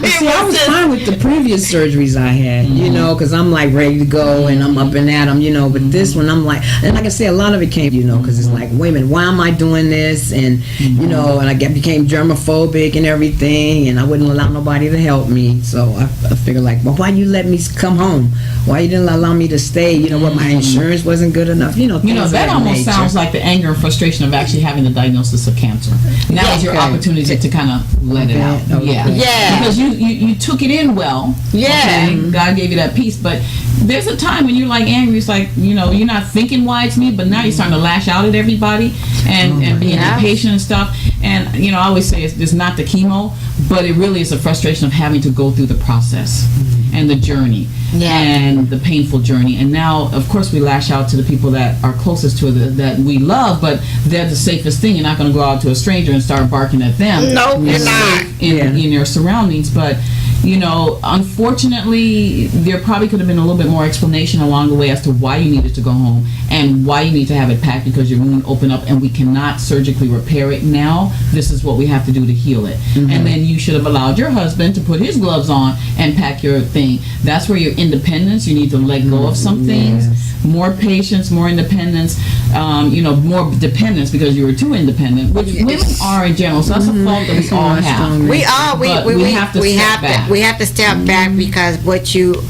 S3: See, I was fine with the previous surgeries I had, because I'm like ready to go and I'm up and at them, But this one, I'm like, and like I say, a lot of it came, because it's like, wait a minute, why am I doing this? And and I became germophobic and everything, and I wouldn't allow nobody to help me. So I figured like, well, why you let me come home? Why you didn't allow me to stay? What, my insurance wasn't good enough?
S2: That almost sounds like the anger and frustration of actually having the diagnosis of cancer. Now is your opportunity to kind of let it out. Because you took it in well. Okay, God gave you that peace, but there's a time when you're like angry. It's like, you're not thinking why it's me, but now you're starting to lash out at everybody and being impatient and stuff. And I always say it's not the chemo, but it really is a frustration of having to go through the process and the journey and the painful journey. And now, of course, we lash out to the people that are closest to it, that we love, but they're the safest thing. You're not going to go out to a stranger and start barking at them.
S1: No, you're not.
S2: In your surroundings. But unfortunately, there probably could have been a little bit more explanation along the way as to why you needed to go home and why you need to have it packed, because your wound opened up and we cannot surgically repair it now. This is what we have to do to heal it. And then you should have allowed your husband to put his gloves on and pack your thing. That's where your independence, you need to let go of some things. More patience, more independence, more dependence, because you were too independent, which women are in general. So that's a fault that we all have.
S1: We are. We have to step back. We have to step back, because what you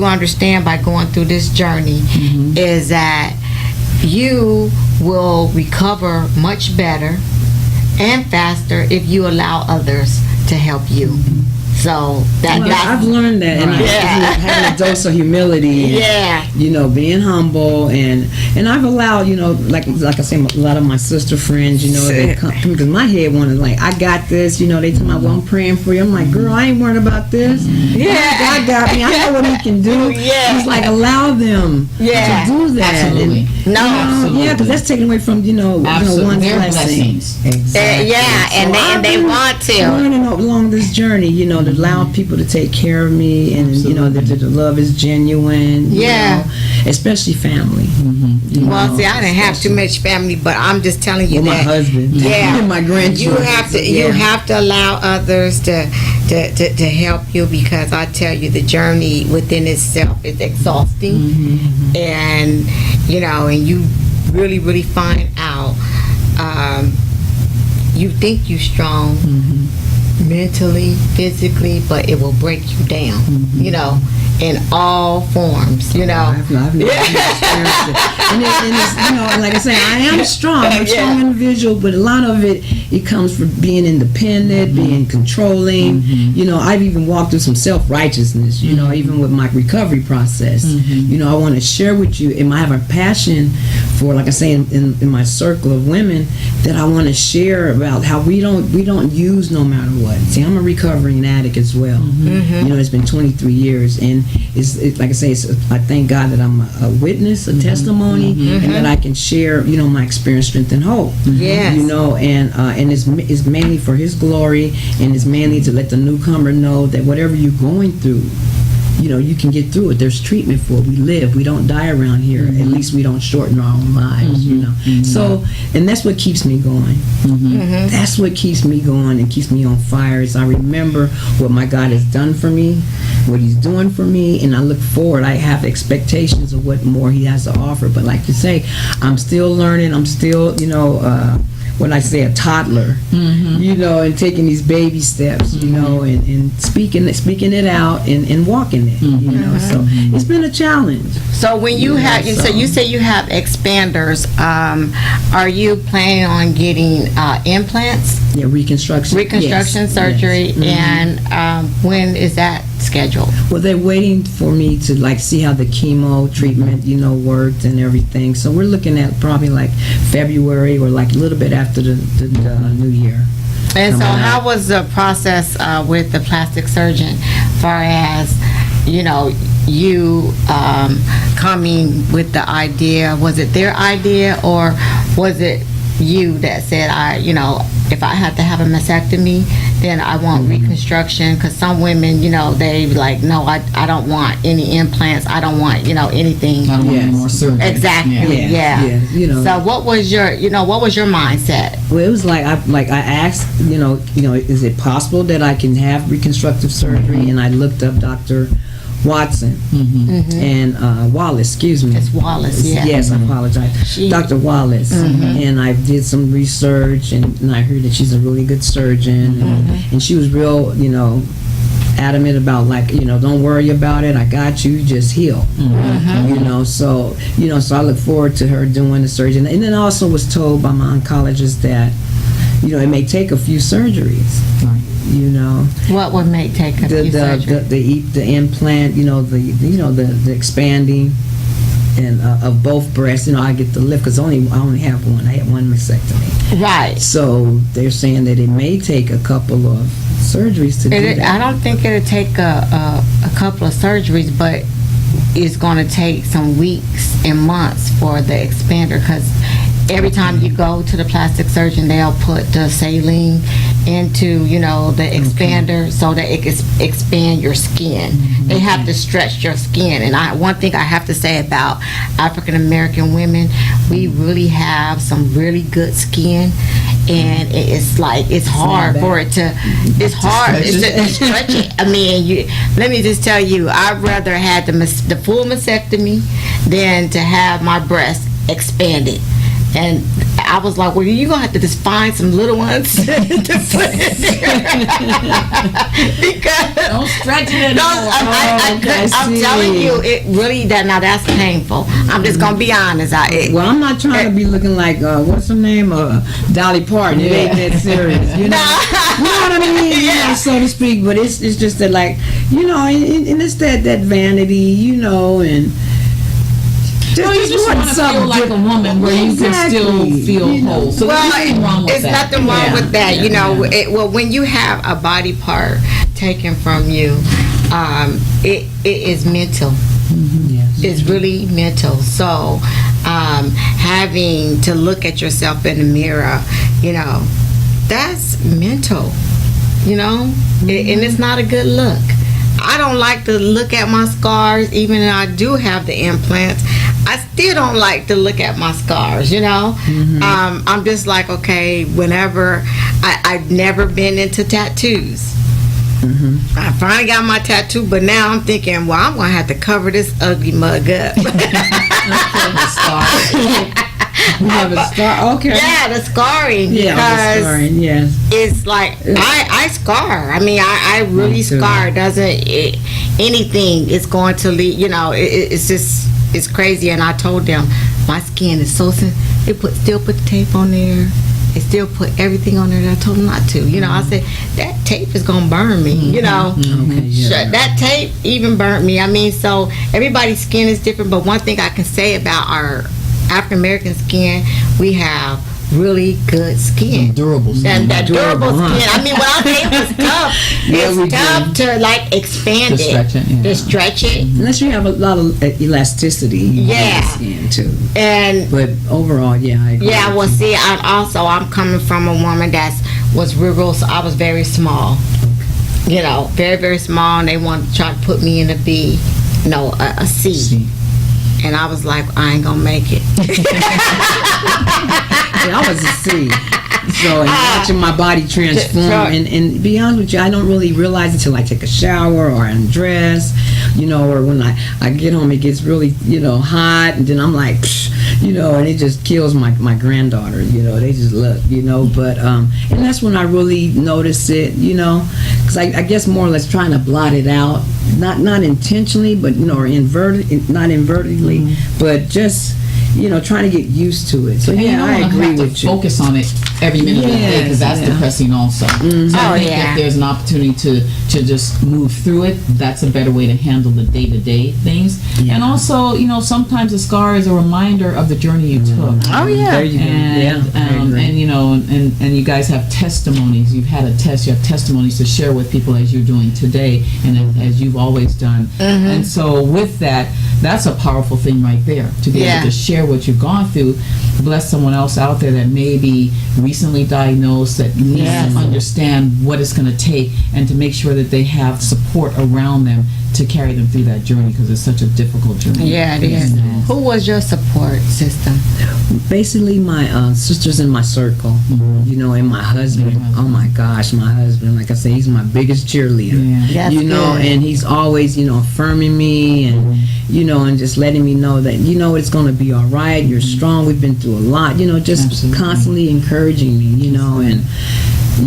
S1: understand by going through this journey is that you will recover much better and faster if you allow others to help you. So
S3: I've learned that, and having a dose of humility, and, being humble, and I've allowed, like I say, a lot of my sister friends, they come because my head wanted, like, I got this, they tell me, well, I'm praying for you. I'm like, girl, I ain't worried about this. God got me. I know what He can do. It's like, allow them to do that.
S2: Absolutely.
S3: Because that's taken away from one's blessings.
S1: Exactly. And they want to
S3: learning along this journey, to allow people to take care of me, and that the love is genuine. Especially family.
S1: Well, see, I didn't have too much family, but I'm just telling you that
S3: my husband, and my grandchildren.
S1: You have to allow others to help you, because I tell you, the journey within itself is exhausting, and and you really find out. You think you're strong. mentally, physically, but it will break you down, you know, in all forms, you know.
S3: I've never experienced it. And it's, you know, like I say, I am strong. I'm a strong individual, but a lot of it comes from being independent, being controlling. You know, I've even walked through some self-righteousness, you know, even with my recovery process. You know, I want to share with you, and I have a passion for, like I say, in my circle of women, that I want to share about how we don't use no matter what. See, I'm a recovering addict as well. You know, it's been 23 years, and it's like I say, I thank God that I'm a witness, a testimony, and that I can share, you know, my experience, strength, and hope.
S1: Yes.
S3: You know, and it's mainly for His glory, and it's mainly to let the newcomer know that whatever you're going through, you know, you can get through it. There's treatment for it. We live. We don't die around here. At least we don't shorten our own lives, you know. So, and that's what keeps me going. That's what keeps me going and keeps me on fire, is I remember what my God has done for me, what He's doing for me, and I look forward. I have expectations of what more He has to offer. But like you say, I'm still learning. I'm still, you know, when I say a toddler, you know, and taking these baby steps, you know, and speaking it out and walking it, you know. So it's been a challenge.
S1: So when you have, so you say you have expanders, are you planning on getting implants?
S3: Yeah, reconstruction. Yes.
S1: Surgery,
S3: Yes.
S1: and when is that scheduled?
S3: Well, they're waiting for me to like see how the chemo treatment, you know, worked and everything. So we're looking at probably like February or like a little bit after the new year.
S1: And so how was the process with the plastic surgeon, far as, you know, you coming with the idea? Was it their idea, or was it you that said, you know, if I have to have a mastectomy, then I want reconstruction? Because some women, you know, they like, no, I don't want any implants. I don't want, you know, anything.
S2: I don't want any more surgery.
S1: Exactly. Yeah.
S3: You know.
S1: So what was your mindset?
S3: Well, it was like I asked, you know, is it possible that I can have reconstructive surgery? And I looked up Dr. Watson and Wallace, excuse me.
S1: It's Wallace, yeah.
S3: Yes, I apologize. Dr. Wallace. And I did some research, and I heard that she's a really good surgeon. And she was real, you know, adamant about, like, you know, don't worry about it. I got you. Just heal. You know, so I look forward to her doing the surgery. And then I also was told by my oncologist that, you know, it may take a few surgeries. You know,
S1: what would take a few surgeries?
S3: The implant, you know, the expanding and of both breasts. You know, I get the lift because I only have one. I had one mastectomy. Right. So they're saying that it may take a couple of surgeries to do that.
S1: I don't think it'll take a couple of surgeries, but it's going to take some weeks and months for the expander, because every time you go to the plastic surgeon, they'll put the saline into, you know, the expander so that it can expand your skin. They have to stretch your skin. And one thing I have to say about African American women, we really have some really good skin, and it's like, it's hard for it to, it's hard to stretch it. I mean, let me just tell you, I'd rather have the full mastectomy than to have my breast expanded. And I was like, well, you're going to have to just find some little ones to put in there. Because
S2: don't stretch it anymore.
S1: I'm telling you, it really, that's painful. I'm just going to be honest.
S3: Well, I'm not trying to be looking like, what's her name? Dolly Parton. It ain't that serious. You know? You know what I mean? You know, so to speak. But it's just that, like, you know, and it's that vanity, you know, and...
S2: Well, you just want to feel like a woman where you can still feel whole. So
S1: well,
S2: there's nothing wrong with
S1: it's
S2: that.
S1: Nothing wrong with that. You know, when you have a body part taken from you, it is mental. It's really mental. So having to look at yourself in the mirror, you know, that's mental. You know, and it's not a good look. I don't like to look at my scars, even though I do have the implants. I still don't like to look at my scars, you know. I'm just like, okay, whenever I've never been into tattoos. I finally got my tattoo, but now I'm thinking, well, I'm gonna have to cover this ugly mug up.
S3: You have a scar. Okay.
S1: Yeah, the scarring.
S3: Yeah,
S1: because
S3: the scarring. Yes.
S1: it's like I scar. I mean, I really
S3: Me too.
S1: scar. Anything is going to lead. It's just it's crazy. And I told them my skin is so sensitive. They still put the tape on there. They still put everything on there that I told them not to. I said that tape is gonna burn me.
S3: Okay, yeah.
S1: That tape even burnt me. I mean, so everybody's skin is different. But one thing I can say about our African American skin, we have really good skin.
S6: Durable skin.
S1: That durable skin. I mean, when I say it was tough,
S3: Yeah, we
S1: it's tough to like expand
S2: To stretch it, yeah.
S1: to stretch it.
S3: Unless you have a lot of elasticity in
S1: Yeah.
S3: the skin too.
S1: And
S3: But overall, yeah, I agree.
S1: yeah, well, see, I'm coming from a woman that was real, so I was very small. Very, very small, and they wanted to try to put me in a B, a C.
S2: See.
S1: And I was like, I ain't gonna make it.
S3: Yeah, I was a C. So, and watching my body transform, and be honest with you, I don't really realize it until I take a shower or undress, or when I get home, it gets really, hot, and then I'm like, and it just kills my granddaughter, they just look, but, and that's when I really notice it, because I guess more or less trying to blot it out, not intentionally, but, or not invertedly, but just, trying to get used to it. So,
S2: And
S3: yeah, I agree
S2: have to
S3: with you.
S2: focus on it every minute of the day, because that's
S3: Yes, yeah.
S2: depressing also. So I think
S1: yeah.
S2: if there's an opportunity to just move through it, that's a better way to handle the day-to-day things.
S3: Yeah.
S2: And also, sometimes a scar is a reminder of the journey you took.
S1: Oh, yeah.
S3: There you go.
S2: And,
S3: Yeah, I agree.
S2: and you guys have testimonies. You've had a test. You have testimonies to share with people as you're doing today, and as you've always done. And so with that, that's a powerful thing right there, to be able to share what you've gone through. Bless someone else out there that may be recently diagnosed, that needs to understand what it's going to take, and to make sure that they have support around them to carry them through that journey, because it's such a difficult journey.
S1: Yeah, it is. Who was your support system?
S3: Basically, my sisters in my circle, and my husband. Oh my gosh, my husband! Like I say, he's my biggest cheerleader.
S2: Yeah.
S1: That's good.
S3: And he's always, affirming me, and and just letting me know that it's going to be all right. You're strong. We've been through a lot. Just
S2: Absolutely.
S3: constantly encouraging me. And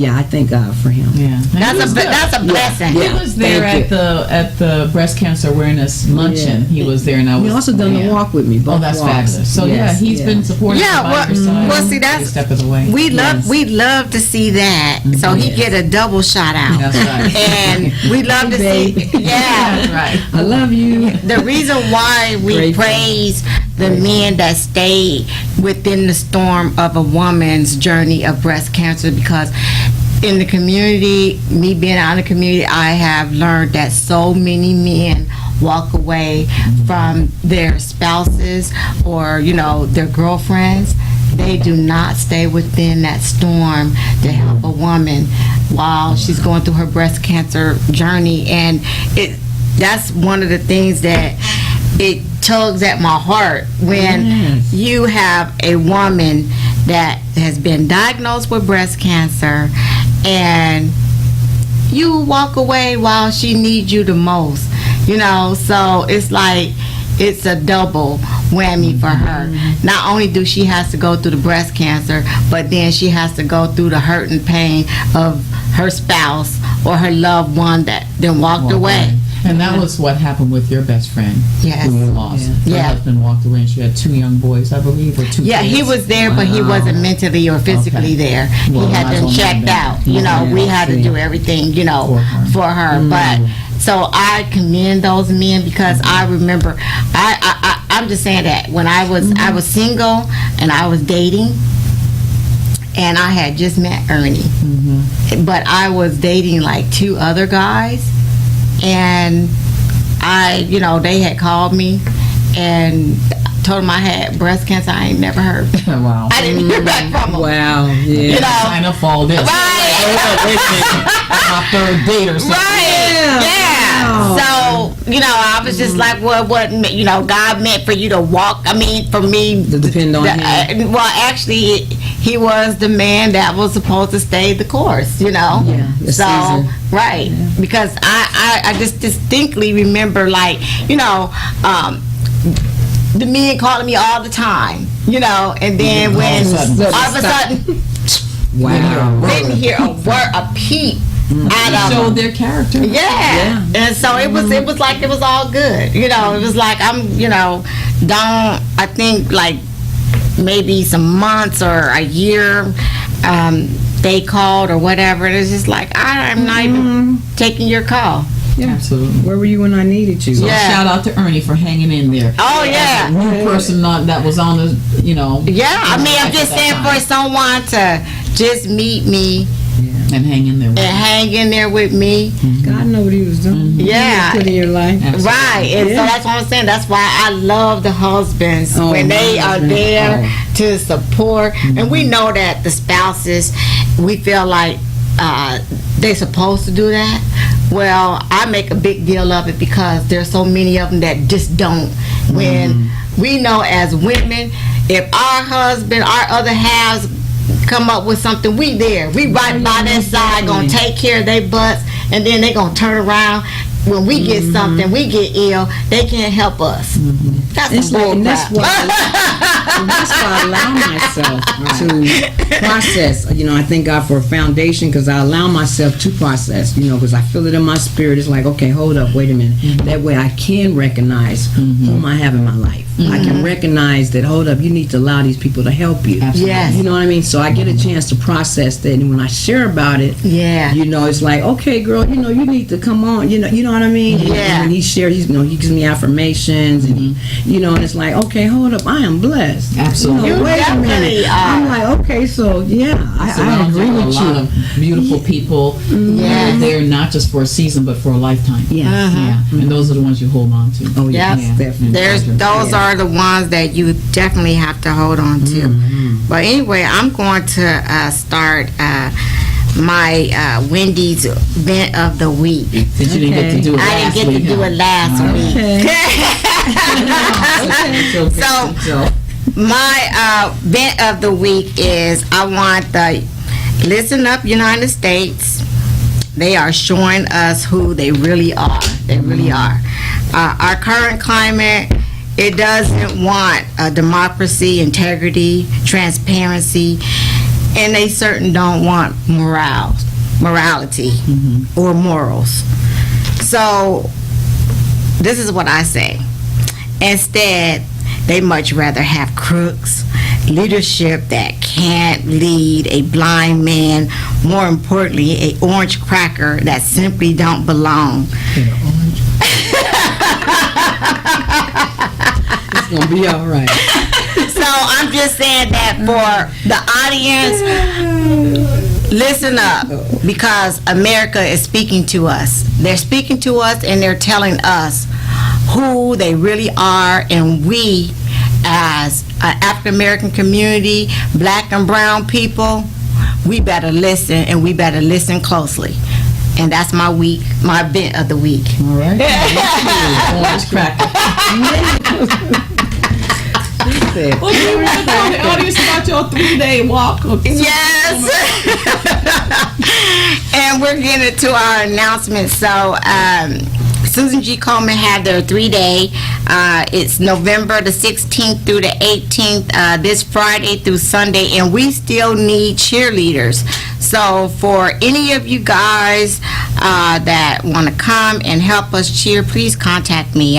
S3: yeah, I thank God for him.
S2: Yeah,
S1: That's a blessing.
S2: He was there
S3: thank
S2: at the breast cancer awareness luncheon.
S3: Yeah.
S2: He was there, and I was.
S3: He also done the walk with me. Both
S2: Oh, that's
S3: walks.
S2: fabulous. So
S3: Yes,
S2: he's been supportive
S1: Yeah,
S2: by your side.
S1: well, see,
S2: every
S1: that's
S2: step of the way.
S1: we love to see that. So he get a double shout out.
S2: That's right.
S1: And we love to see.
S2: That's
S1: Yeah.
S2: right.
S3: I love you.
S1: The reason why we
S3: Grateful.
S1: praise the men that stayed within the storm of a woman's journey of breast cancer, because in the community, me being out in the community, I have learned that so many men walk away from their spouses or, their girlfriends. They do not stay within that storm to help a woman while she's going through her breast cancer journey. And that's one of the things that it tugs at my heart when you have a woman that has been diagnosed with breast cancer and you walk away while she needs you the most, so it's like it's a double whammy for her. Not only do she has to go through the breast cancer, but then she has to go through the hurt and pain of her spouse or her loved one that then walked away.
S2: And that was what happened with your best friend.
S1: Yes.
S2: Who you lost. Her
S1: Yeah.
S2: husband walked away, and she had 2 young boys, I believe, or 2
S1: Yeah,
S2: kids.
S1: he was there, but he wasn't mentally or physically
S2: Okay.
S1: there.
S2: Well,
S1: He had
S2: might as
S1: them
S2: well
S1: checked
S2: know
S1: out.
S2: that.
S1: We had to do everything, for her. But so I commend those men, because I remember, I'm just saying that when I was single and I was dating, and I had just met Ernie, but I was dating like 2 other guys, and they had called me and told them I had breast cancer. I ain't never heard.
S2: Wow.
S1: I didn't hear back from them.
S3: Wow. Yeah.
S2: Sign up for all this.
S1: Right.
S2: Wait a minute. That's my 3rd date or something.
S1: Right. Yeah.
S3: Wow.
S1: So, I was just like, well, what, God meant for you to walk. I mean, for me.
S3: To depend on him.
S1: Well, actually, he was the man that was supposed to stay the course,
S3: Yeah, the
S1: So,
S3: season.
S1: right. Because I just distinctly remember, like, the men calling me all the time, you know, and then when all of a sudden,
S3: Wow.
S1: didn't hear a word, a peep out of
S2: Showed
S1: them.
S2: their character.
S1: Yeah. And so it was like it was all good, you know. It was like I think like maybe some months or a year. They called or whatever, and it's just like I'm not even taking your call.
S2: Absolutely.
S3: Where were you when I needed you?
S2: So
S1: Yeah.
S2: shout out to Ernie for hanging in there.
S1: Oh yeah.
S2: As a new person that was on the,
S1: Yeah, I mean, I'm just saying for someone to just meet me
S2: and hang in there.
S1: and hang in there with me.
S3: God know what he was doing.
S1: Yeah.
S3: Put in your life.
S2: Absolutely.
S1: Right, and so that's what I'm saying. That's why I love the husbands
S3: Oh,
S1: when they
S3: my
S1: are
S3: husband.
S1: there to support. And we know that the spouses, we feel like they're supposed to do that. Well, I make a big deal of it because there's so many of them that just don't. When we know as women, if our husband, our other halves come up with something, we there. We right by their side, gonna take care of their butts, and then they gonna turn around. When we get something, we get ill, they can't help us. That's
S3: It's
S1: some
S3: like,
S1: bull
S3: and that's
S1: crap.
S3: why I allow myself to process. You know, I thank God for a foundation because I allow myself to process. You know, because I feel it in my spirit. It's like, okay, hold up, wait a minute. That way, I can recognize whom I have in my life. I can recognize that. Hold up, you need to allow these people to help you.
S2: Absolutely.
S1: Yes.
S3: You know what I mean? So I get a chance to process that, and when I share about it,
S1: Yeah.
S3: you know, it's like, okay, girl, you know, you need to come on. You know what I mean?
S1: Yeah.
S3: And when he shares, he gives me affirmations, and you know, and it's like, okay, hold up, I am blessed.
S2: Absolutely.
S3: You know,
S1: You
S3: wait a
S1: definitely
S3: minute.
S1: are.
S3: I'm like, okay, so yeah, I
S2: Surround
S3: agree
S2: you with
S3: with
S2: a lot
S3: you.
S2: of beautiful people.
S1: Yes.
S2: They're not just for a season, but for a lifetime.
S3: Yes.
S2: Yeah, and those are the ones you hold on to.
S3: Oh yes,
S1: Yep.
S3: definitely.
S1: Those are the ones that you definitely have to hold on to. But anyway, I'm going to start my Wendy's event of the week.
S2: Since you didn't get to do it
S1: I
S2: last
S1: didn't get
S2: week,
S1: to do it last week. So my event of the week is I want the Listen Up United States. They are showing us who they really are. They really are. Our current climate, it doesn't want democracy, integrity, transparency, and they certainly don't want morality or morals. So this is what I say. Instead, they much rather have crooks, leadership that can't lead, a blind man, more importantly, a orange cracker that simply don't belong.
S3: It's gonna be all right.
S1: So I'm just saying that for the audience, listen up, because America is speaking to us. They're speaking to us and they're telling us who they really are, and we as an African American community, black and brown people, we better listen, and we better listen closely. And that's my event of the week.
S2: All right. Orange cracker. Well, you were telling the audience about your 3-day walk.
S1: Yes. And we're getting to our announcement. So Susan G. Coleman had their 3-day. It's November the 16th through the 18th, this Friday through Sunday, and we still need cheerleaders. So for any of you guys that want to come and help us cheer, please contact me.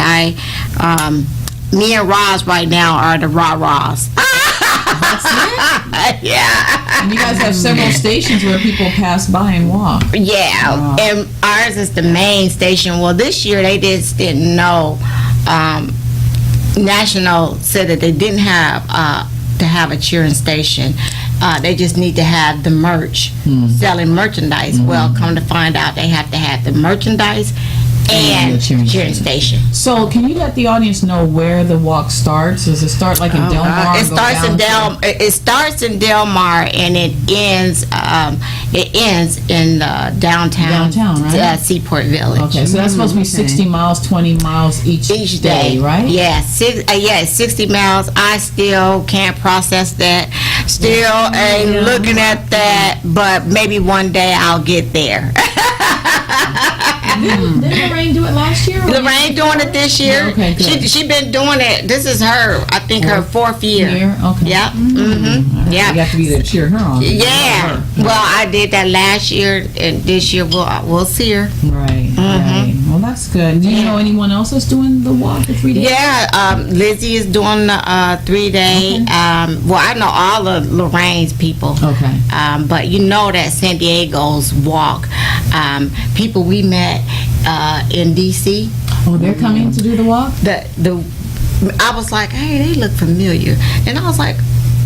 S1: Me and Roz right now are the rah-rahs. Yeah.
S2: And you guys have several stations where people pass by and walk.
S1: Yeah,
S2: Wow.
S1: and ours is the main station. Well, this year they just didn't know. National said that they didn't have to have a cheering station. They just need to have the merch, selling merchandise. Well, come to find out, they have to have the merchandise and
S2: the cheering
S1: cheering station.
S2: So, can you let the audience know where the walk starts? Does it start like in Del Mar?
S1: It
S2: and go
S1: starts in
S2: down to-
S1: It starts in Del Mar and it ends in downtown.
S2: Downtown, right?
S1: Seaport Village.
S2: Okay, so that's supposed to be 60 miles, 20 miles each day, right?
S1: Yeah, 60 miles. I still can't process that. Still ain't looking at that, but maybe one day I'll get there.
S2: Didn't Lorraine do it last year?
S1: Lorraine doing it this year.
S2: Okay, good.
S1: She been doing it. This is her, I think, her fourth year.
S2: Okay.
S1: Yep. Mm-hmm.
S2: You
S1: Yeah.
S2: have to be there to cheer her on.
S1: Yeah. Well, I did that last year, and this year we'll see her.
S2: Right. Right. Well, that's good. Do you know anyone else that's doing the walk for 3 days?
S1: Yeah, Lizzie is doing the 3 day.
S2: Okay.
S1: Well, I know all of Lorraine's people.
S2: Okay.
S1: But you know that San Diego's walk, people we met in D.C.
S2: Oh, they're coming to do the walk?
S1: I was like, hey, they look familiar, and I was like,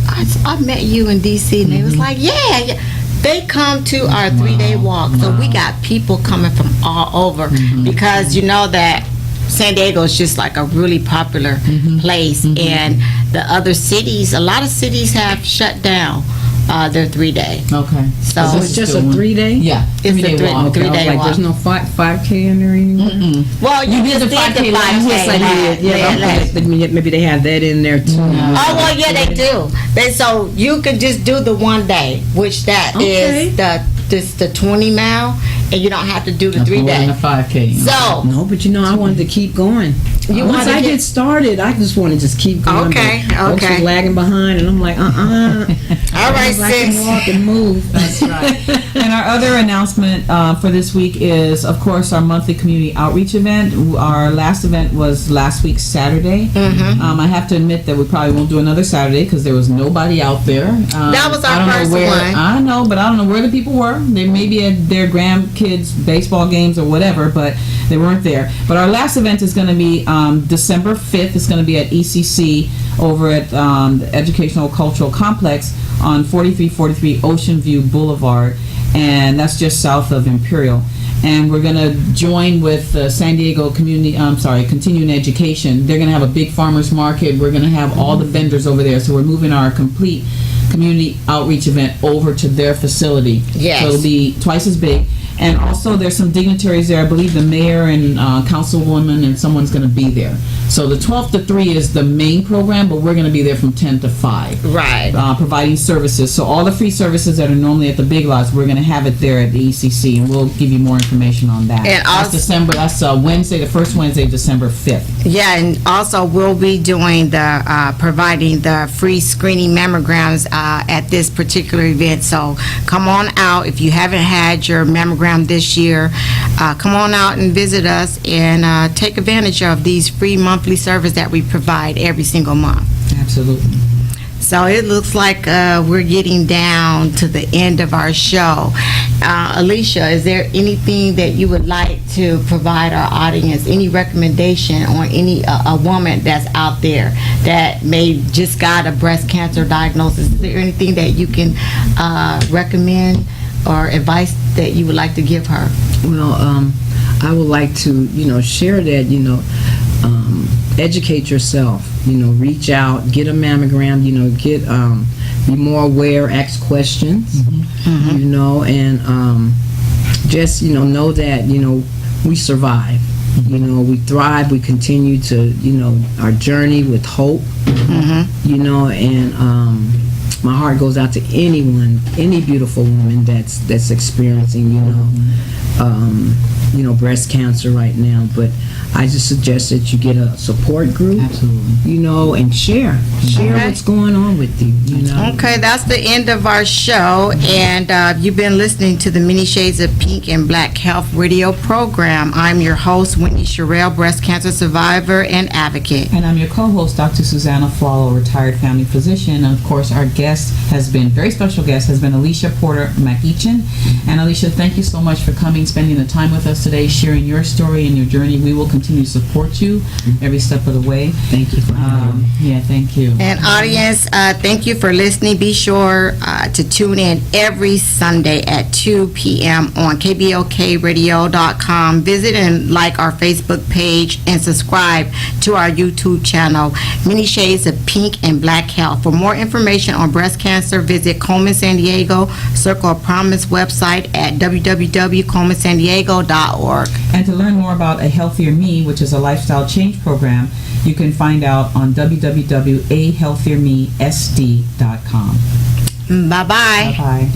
S1: I met you in D.C. and they was like, yeah. They come to our 3 day walk, so we got people coming from all over because you know that San Diego is just like a really popular place, and the other cities, a lot of cities have shut down their 3 day.
S2: Okay.
S1: So
S3: it's just a 3 day?
S2: Yeah.
S1: It's a
S2: 3 day walk.
S1: three day
S3: Like
S1: walk.
S3: there's no 5K in there anymore?
S1: Well, you
S2: did
S1: just
S2: the 5K last
S1: the
S2: year,
S1: 5K.
S2: so you
S3: did. Yeah, maybe they have that in there too.
S1: Oh well, yeah, they do. So you could just do the 1 day, which that
S3: Okay.
S1: is the 20 mile, and you don't have to do the 3
S2: More than
S1: day.
S2: a 5K.
S1: So
S3: No, but I wanted to keep going.
S1: You
S3: Once
S1: wanted
S3: I
S1: to
S3: get started, I just want to just keep going.
S1: Okay,
S3: but folks
S1: okay.
S3: was lagging behind, and I'm like,
S1: all right,
S3: I can
S1: sis.
S3: walk and move.
S2: That's right. And our other announcement for this week is, of course, our monthly community outreach event. Our last event was last week, Saturday. I have to admit that we probably won't do another Saturday because there was nobody out there.
S1: That was our
S2: I don't know
S1: first
S2: where,
S1: one.
S2: I know, but I don't know where the people were. They may be at their grandkids' baseball games or whatever, but they weren't there. But our last event is going to be December 5th. It's going to be at ECC over at the Educational Cultural Complex on 4343 Ocean View Boulevard, and that's just south of Imperial. And we're going to join with San Diego Continuing Education. They're going to have a big farmers market. We're going to have all the vendors over there. So we're moving our complete community outreach event over to their facility.
S1: Yes.
S2: So it'll be twice as big. And also there's some dignitaries there. I believe the mayor and councilwoman and someone's going to be there. So the 12 to 3 is the main program, but we're going to be there from 10 to 5.
S1: Right.
S2: Providing services. So all the free services that are normally at the big lots, we're going to have it there at the ECC, and we'll give you more information on that.
S1: And
S2: That's Wednesday, the first Wednesday, December 5th.
S1: Yeah, and also we'll be doing providing the free screening mammograms at this particular event. So come on out if you haven't had your mammogram this year. Come on out and visit us and take advantage of these free monthly services that we provide every single month.
S2: Absolutely.
S1: So it looks like we're getting down to the end of our show. Alicia, is there anything that you would like to provide our audience? Any recommendation on a woman that's out there that may just got a breast cancer diagnosis? Is there anything that you can recommend or advice that you would like to give her?
S3: Well, I would like to, share that, educate yourself, reach out, get a mammogram, be more aware, ask questions, and just, know that, we survive. We thrive, we continue to, our journey with hope, and my heart goes out to anyone, any beautiful woman that's experiencing, breast cancer right now. But I just suggest that you get a support group,
S2: Absolutely.
S3: And share what's going on with you.
S1: Okay, that's the end of our show, and you've been listening to the Many Shades of Pink and Black Health Radio program. I'm your host, Whitney Sherrill, breast cancer survivor and advocate.
S2: And I'm your co-host, Dr. Susanna Flalo, retired family physician. And of course, our very special guest has been Alisha Porter-McEachin. And Alisha, thank you so much for coming, spending the time with us today, sharing your story and your journey. We will continue to support you every step of the way.
S3: Thank you for having me.
S2: Yeah, thank you.
S1: And audience, thank you for listening. Be sure to tune in every Sunday at 2 p.m. on kbokradio.com. Visit and like our Facebook page and subscribe to our YouTube channel, Many Shades of Pink and Black Health. For more information on breast cancer, visit Coleman San Diego Circle of Promise website at www.colemansandiego.org.
S2: And to learn more about A Healthier Me, which is a lifestyle change program, you can find out on www.ahealthiermesd.com.
S1: Bye-bye.
S2: Bye-bye.